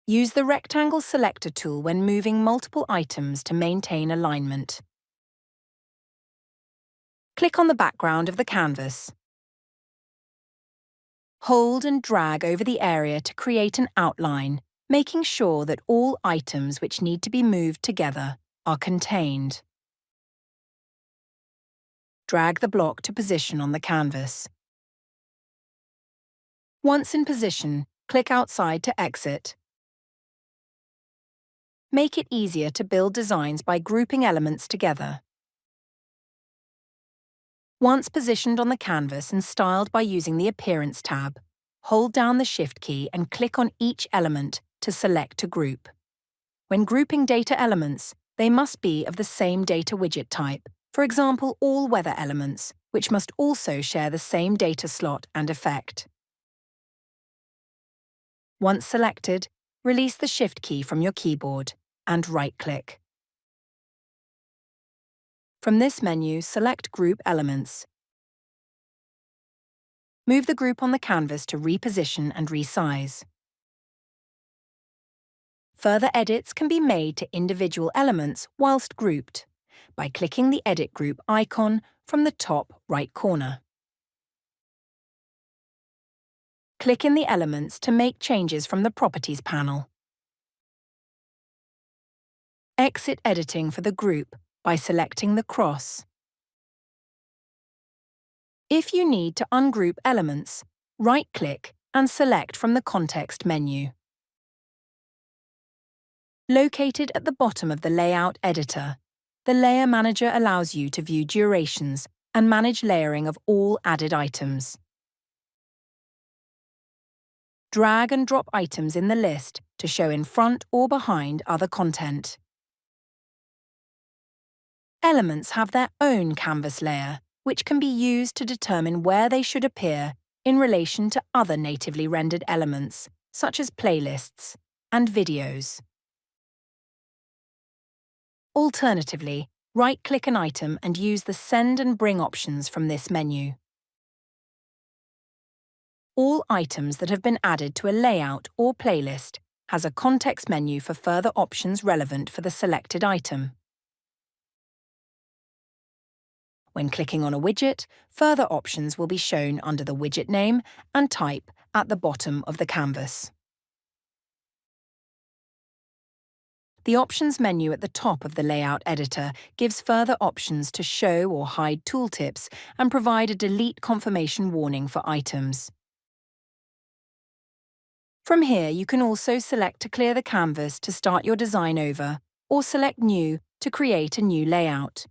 Use the Rectangle Selector tool when moving multiple items to maintain alignment. Click on the background of the canvas. Hold and drag over the area to create an outline, making sure that all items which need to be moved together are contained. Drag the block to position on the canvas. Once in position, click outside to exit. Make it easier to build designs by grouping elements together. Once positioned on the canvas and styled by using the Appearance tab, hold down the Shift key and click on each element to select a group. When grouping data elements, they must be of the same data widget type, for example, all weather elements, which must also share the same data slot and effect. Once selected, release the Shift key from your keyboard and right-click. From this menu, select Group Elements. Move the group on the canvas to reposition and resize. Further edits can be made to individual elements whilst grouped by clicking the Edit Group icon from the top right corner. Click in the elements to make changes from the Properties panel. Exit editing for the group by selecting the cross. If you need to ungroup elements, right-click and select from the context menu. Located at the bottom of the Layout editor, the Layer Manager allows you to view durations and manage layering of all added items. Drag and drop items in the list to show in front or behind other content. Elements have their own canvas layer, which can be used to determine where they should appear in relation to other natively rendered elements, such as playlists and videos. Alternatively, right-click an item and use the Send and Bring options from this menu. All items that have been added to a layout or playlist has a context menu for further options relevant for the selected item. When clicking on a widget, further options will be shown under the widget name and type at the bottom of the canvas. The Options menu at the top of the Layout editor gives further options to show or hide tooltips and provide a delete confirmation warning for items. From here, you can also select to clear the canvas to start your design over, or select New to create a new layout.